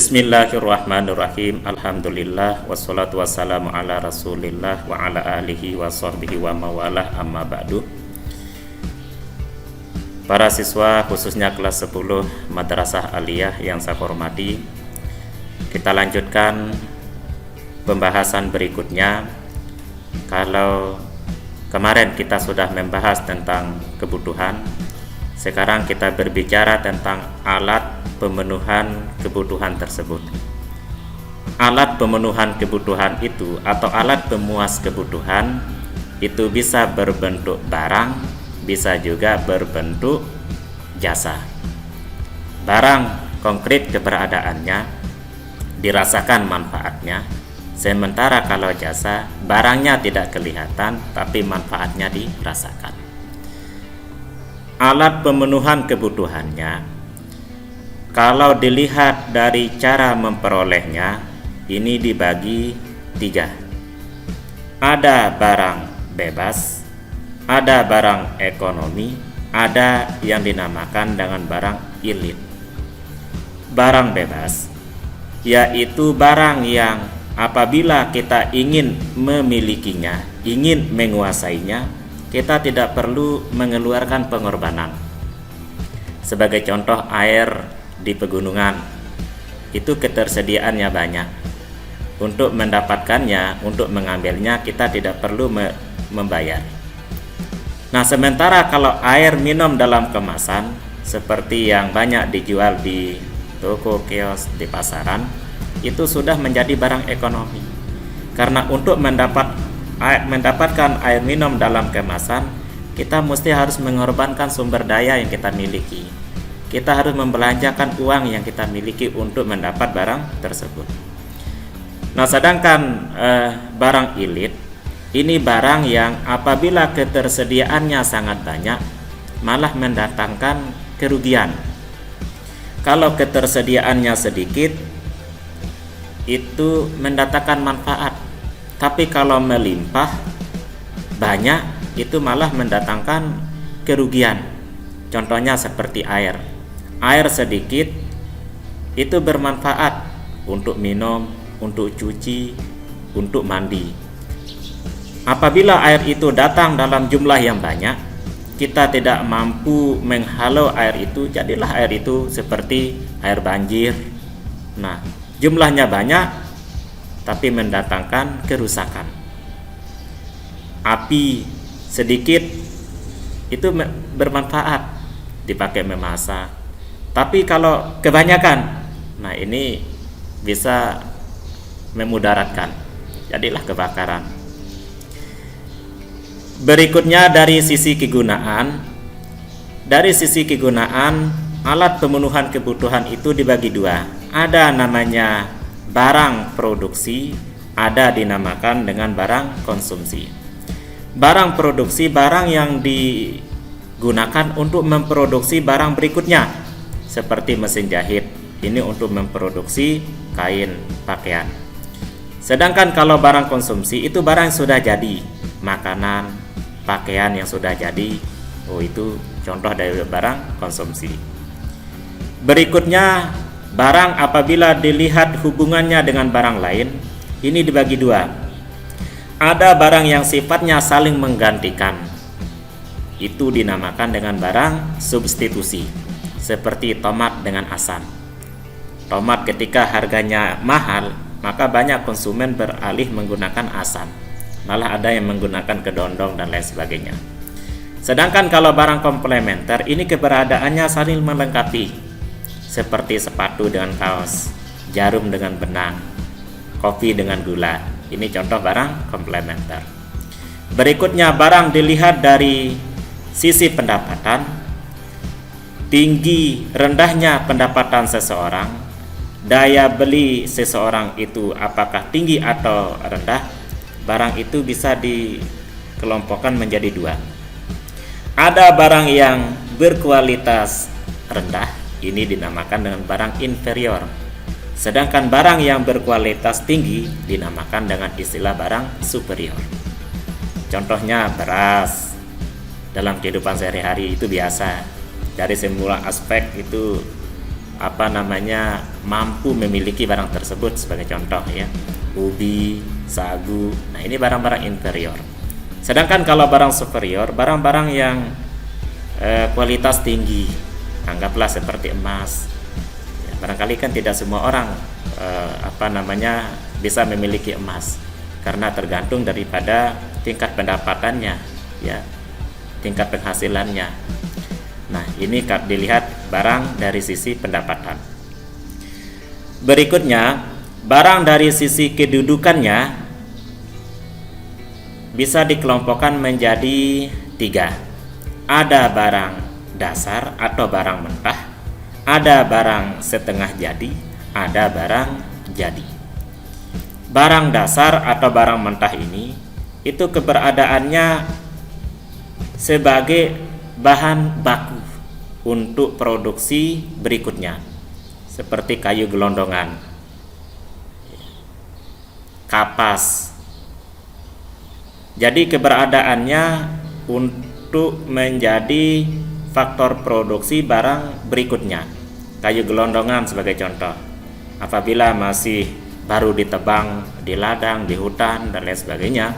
Bismillahirrahmanirrahim. Alhamdulillah wassalatu wassalamu ala Rasulillah wa ala alihi wa sahbihi wa mawalah, amma ba'du. Para siswa khususnya kelas 10 Madrasah Aliyah yang saya hormati, kita lanjutkan pembahasan berikutnya. Kalau kemarin kita sudah membahas tentang kebutuhan, sekarang kita berbicara tentang alat pemenuhan kebutuhan tersebut. Alat pemenuhan kebutuhan itu atau alat pemuas kebutuhan itu bisa berbentuk barang, bisa juga berbentuk jasa. Barang konkret keberadaannya, dirasakan manfaatnya, sementara kalau jasa barangnya tidak kelihatan tapi manfaatnya dirasakan. Alat pemenuhan kebutuhannya, kalau dilihat dari cara memperolehnya, ini dibagi 3. Ada barang bebas, ada barang ekonomi, ada yang dinamakan dengan barang ilit. Barang bebas yaitu barang yang apabila kita ingin memilikinya, ingin menguasainya, kita tidak perlu mengeluarkan pengorbanan. Sebagai contoh, air di pegunungan itu ketersediaannya banyak. Untuk mendapatkannya, untuk mengambilnya, kita tidak perlu membayar. Nah, sementara kalau air minum dalam kemasan seperti yang banyak dijual di toko, kios, di pasaran, itu sudah menjadi barang ekonomi. Karena untuk mendapatkan air minum dalam kemasan, kita mesti harus mengorbankan sumber daya yang kita miliki. Kita harus membelanjakan uang yang kita miliki untuk mendapat barang tersebut. Nah, sedangkan barang ilit ini barang yang apabila ketersediaannya sangat banyak malah mendatangkan kerugian. Kalau ketersediaannya sedikit itu mendatangkan manfaat, tapi kalau melimpah banyak itu malah mendatangkan kerugian. Contohnya seperti air. Air sedikit itu bermanfaat untuk minum, untuk cuci, untuk mandi. Apabila air itu datang dalam jumlah yang banyak, kita tidak mampu menghalau air itu, jadilah air itu seperti air banjir. Nah, jumlahnya banyak tapi mendatangkan kerusakan. Api sedikit itu bermanfaat, dipakai memasak. Tapi kalau kebanyakan, nah ini bisa memudaratkan, jadilah kebakaran. Berikutnya dari sisi kegunaan. Dari sisi kegunaan, alat pemenuhan kebutuhan itu dibagi 2. Ada namanya barang produksi, ada dinamakan dengan barang konsumsi. Barang produksi, barang yang digunakan untuk memproduksi barang berikutnya, seperti mesin jahit, ini untuk memproduksi kain pakaian. Sedangkan kalau barang konsumsi itu barang yang sudah jadi, makanan, pakaian yang sudah jadi, itu contoh dari barang konsumsi. Berikutnya, barang apabila dilihat hubungannya dengan barang lain, ini dibagi 2. Ada barang yang sifatnya saling menggantikan, itu dinamakan dengan barang substitusi. Seperti tomat dengan asam. Tomat ketika harganya mahal, maka banyak konsumen beralih menggunakan asam. Malah ada yang menggunakan kedondong dan lain sebagainya. Sedangkan kalau barang komplementer, ini keberadaannya saling melengkapi. Seperti sepatu dengan kaos, jarum dengan benang, kopi dengan gula. Ini contoh barang komplementer. Berikutnya, barang dilihat dari sisi pendapatan. Tinggi rendahnya pendapatan seseorang, daya beli seseorang itu apakah tinggi atau rendah, barang itu bisa dikelompokkan menjadi 2. Ada barang yang berkualitas rendah, ini dinamakan dengan barang inferior. Sedangkan barang yang berkualitas tinggi dinamakan dengan istilah barang superior. Contohnya beras. Dalam kehidupan sehari-hari itu biasa. Dari semua aspek itu mampu memiliki barang tersebut. Sebagai contoh ya, ubi, sagu. Nah, ini barang-barang inferior. Sedangkan kalau barang superior, barang-barang yang kualitas tinggi, anggaplah seperti emas. Ya, barangkali kan tidak semua orang bisa memiliki emas, karena tergantung daripada tingkat pendapatannya, ya, tingkat penghasilannya. Nah, ini dilihat barang dari sisi pendapatan. Berikutnya, barang dari sisi kedudukannya bisa dikelompokkan menjadi 3. Ada barang dasar atau barang mentah, ada barang setengah jadi, ada barang jadi. Barang dasar atau barang mentah ini itu keberadaannya sebagai bahan baku untuk produksi berikutnya, seperti kayu gelondongan, kapas. Jadi keberadaannya untuk menjadi faktor produksi barang berikutnya. Kayu gelondongan sebagai contoh, apabila masih baru ditebang di ladang, di hutan dan lain sebagainya,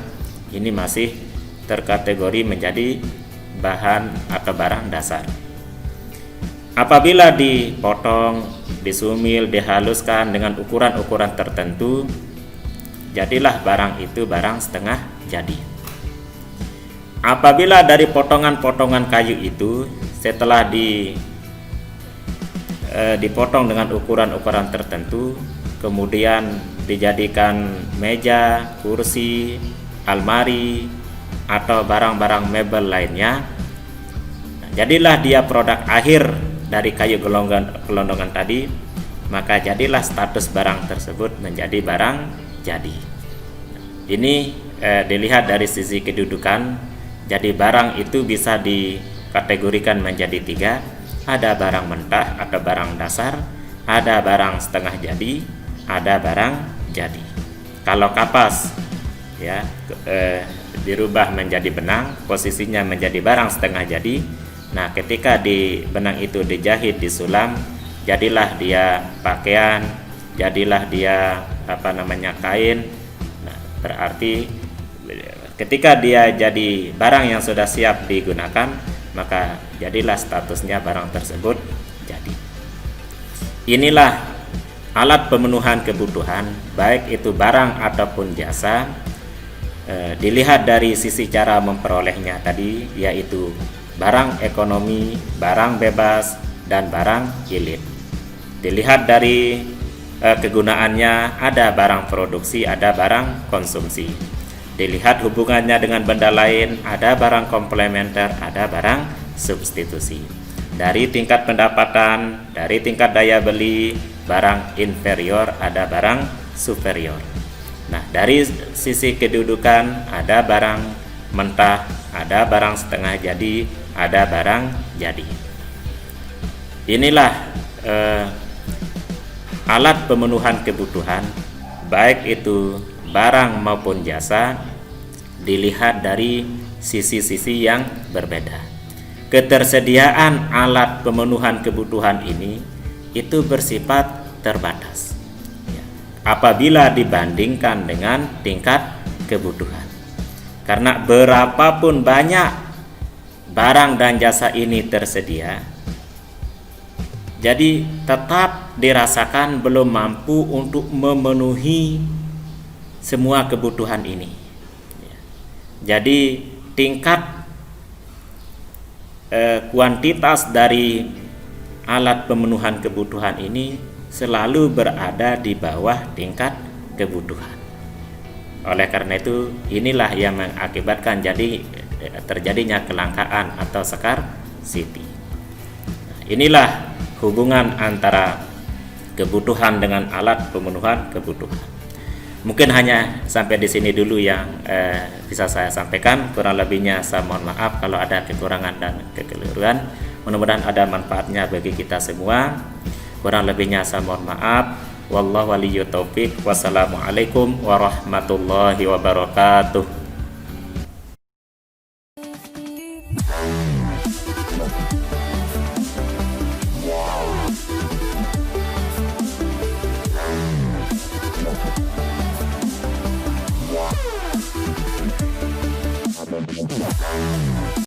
ini masih terkategori menjadi bahan atau barang dasar. Apabila dipotong, disumil, dihaluskan dengan ukuran-ukuran tertentu, jadilah barang itu barang setengah jadi. Apabila dari potongan-potongan kayu itu setelah dipotong dengan ukuran-ukuran tertentu, kemudian dijadikan meja, kursi, almari, atau barang-barang mebel lainnya, jadilah dia produk akhir dari kayu gelondongan tadi, maka jadilah status barang tersebut menjadi barang jadi. Ini dilihat dari sisi kedudukan. Jadi barang itu bisa dikategorikan menjadi 3. Ada barang mentah atau barang dasar, ada barang setengah jadi, ada barang jadi. Kalau kapas, ya, dirubah menjadi benang, posisinya menjadi barang setengah jadi. Nah, ketika di benang itu dijahit, disulam, jadilah dia pakaian, jadilah dia kain. Nah, berarti ketika dia jadi barang yang sudah siap digunakan, maka jadilah statusnya barang tersebut jadi. Inilah alat pemenuhan kebutuhan, baik itu barang ataupun jasa. Dilihat dari sisi cara memperolehnya tadi, yaitu barang ekonomi, barang bebas, dan barang ilit. Dilihat dari kegunaannya, ada barang produksi, ada barang konsumsi. Dilihat hubungannya dengan benda lain, ada barang komplementer, ada barang substitusi. Dari tingkat pendapatan, dari tingkat daya beli, barang inferior, ada barang superior. Nah, dari sisi kedudukan, ada barang mentah, ada barang setengah jadi, ada barang jadi. Inilah alat pemenuhan kebutuhan, baik itu barang maupun jasa, dilihat dari sisi-sisi yang berbeda. Ketersediaan alat pemenuhan kebutuhan ini itu bersifat terbatas, ya, apabila dibandingkan dengan tingkat kebutuhan. Karena berapapun banyak barang dan jasa ini tersedia, jadi tetap dirasakan belum mampu untuk memenuhi semua kebutuhan ini. Jadi tingkat kuantitas dari alat pemenuhan kebutuhan ini selalu berada di bawah tingkat kebutuhan. Oleh karena itu, inilah yang mengakibatkan terjadinya kelangkaan atau scarcity. Inilah hubungan antara kebutuhan dengan alat pemenuhan kebutuhan. Mungkin hanya sampai di sini dulu yang bisa saya sampaikan. Kurang lebihnya saya mohon maaf kalau ada kekurangan dan kekeliruan. Mudah-mudahan ada manfaatnya bagi kita semua. Kurang lebihnya saya mohon maaf. Wallahu waliyut taufik. Wassalamualaikum warahmatullahi wabarakatuh.